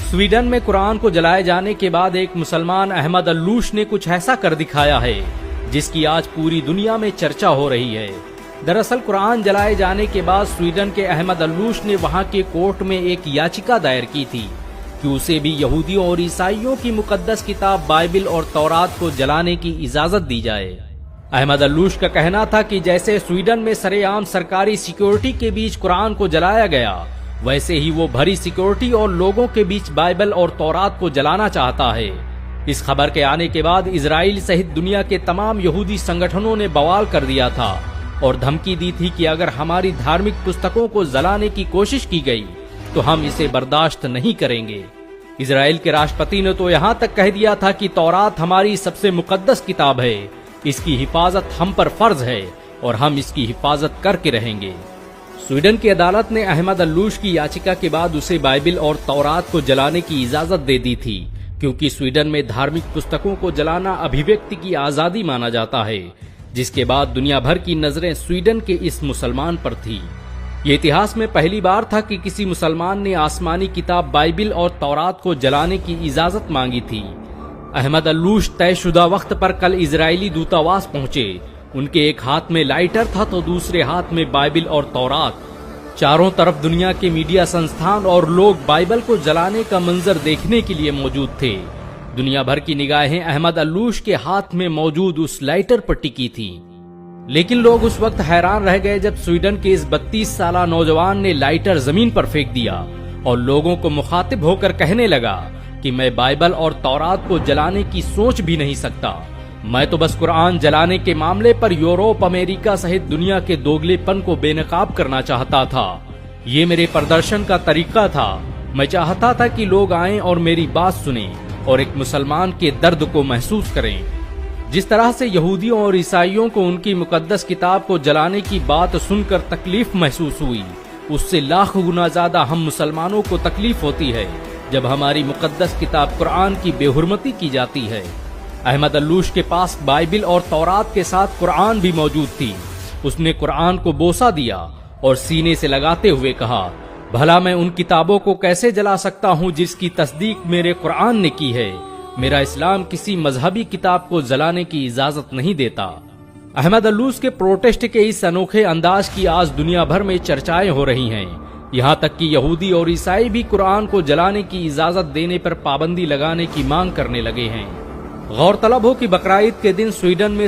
Sweden में कुरान को जलाए जाने के बाद एक मुसलमान अहमद अल्लूश ने कुछ ऐसा कर दिखाया है जिसकी आज पूरी दुनिया में चर्चा हो रही है। दरअसल कुरान जलाए जाने के बाद स्वीडन के अहमद अल्लूश ने वहां के कोर्ट में एक याचिका दायर की थी कि उसे भी यहूदियों और ईसाइयों की मुकद्दस किताब बाइबिल और तौरात को जलाने की इजाजत दी जाए। अहमद अल्लूश का कहना था कि जैसे स्वीडन में सरेआम सरकारी सिक्योरिटी के बीच कुरान को जलाया गया, वैसे ही वो भरी सिक्योरिटी और लोगों के बीच बाइबल और तौरात को जलाना चाहता है। इस खबर के आने के बाद इजराइल सहित दुनिया के तमाम यहूदी संगठनों ने बवाल कर दिया था और धमकी दी थी कि अगर हमारी धार्मिक पुस्तकों को जलाने की कोशिश की गई तो हम इसे बर्दाश्त नहीं करेंगे। इजराइल के राष्ट्रपति ने तो यहाँ तक कह दिया था कि तौरात हमारी सबसे मुकद्दस किताब है, इसकी हिफाजत हम पर फर्ज है और हम इसकी हिफाजत करके रहेंगे। स्वीडन की अदालत ने अहमद अल्लूश की याचिका के बाद उसे बाइबिल और तौरात को जलाने की इजाजत दे दी थी, क्योंकि स्वीडन में धार्मिक पुस्तकों को जलाना अभिव्यक्ति की आजादी माना जाता है, जिसके बाद दुनिया भर की नजरें स्वीडन के इस मुसलमान पर थी। ये इतिहास में पहली बार था कि किसी मुसलमान ने आसमानी किताब बाइबिल और तौरात को जलाने की इजाजत मांगी थी। अहमद अल्लूश तयशुदा वक्त पर कल इजरायली दूतावास पहुंचे। उनके एक हाथ में लाइटर था तो दूसरे हाथ में बाइबिल और तौरात। चारों तरफ दुनिया के मीडिया संस्थान और लोग बाइबल को जलाने का मंजर देखने के लिए मौजूद थे। दुनिया भर की निगाहें अहमद अल्लूश के हाथ में मौजूद उस लाइटर पर टिकी थी। लेकिन लोग उस वक्त हैरान रह गए जब स्वीडन के इस 32 साला नौजवान ने लाइटर जमीन पर फेंक दिया और लोगों को मुखातिब होकर कहने लगा कि मैं बाइबल और तौरात को जलाने की सोच भी नहीं सकता। मैं तो बस कुरान जलाने के मामले पर यूरोप, अमेरिका सहित दुनिया के दोगलेपन को बेनकाब करना चाहता था। ये मेरे प्रदर्शन का तरीका था। मैं चाहता था कि लोग आएं और मेरी बात सुनें और एक मुसलमान के दर्द को महसूस करें। जिस तरह से यहूदियों और ईसाइयों को उनकी मुकद्दस किताब को जलाने की बात सुनकर तकलीफ महसूस हुई, उससे लाख गुना ज्यादा हम मुसलमानों को तकलीफ होती है जब हमारी मुकद्दस किताब कुरान की बेहुरमती की जाती है। अहमद अल्लूश के पास बाइबिल और तौरात के साथ कुरान भी मौजूद थी। उसने कुरान को बोसा दिया और सीने से लगाते हुए कहा, भला मैं उन किताबों को कैसे जला सकता हूँ जिसकी तस्दीक मेरे कुरान ने की है। मेरा इस्लाम किसी मजहबी किताब को जलाने की इजाजत नहीं देता। अहमद अल्लूश के प्रोटेस्ट के इस अनोखे अंदाज की आज दुनिया भर में चर्चाएं हो रही हैं। यहाँ तक कि यहूदी और ईसाई भी कुरान को जलाने की इजाजत देने पर पाबंदी लगाने की मांग करने लगे हैं। गौरतलब हो कि बकरा ईद के दिन स्वीडन में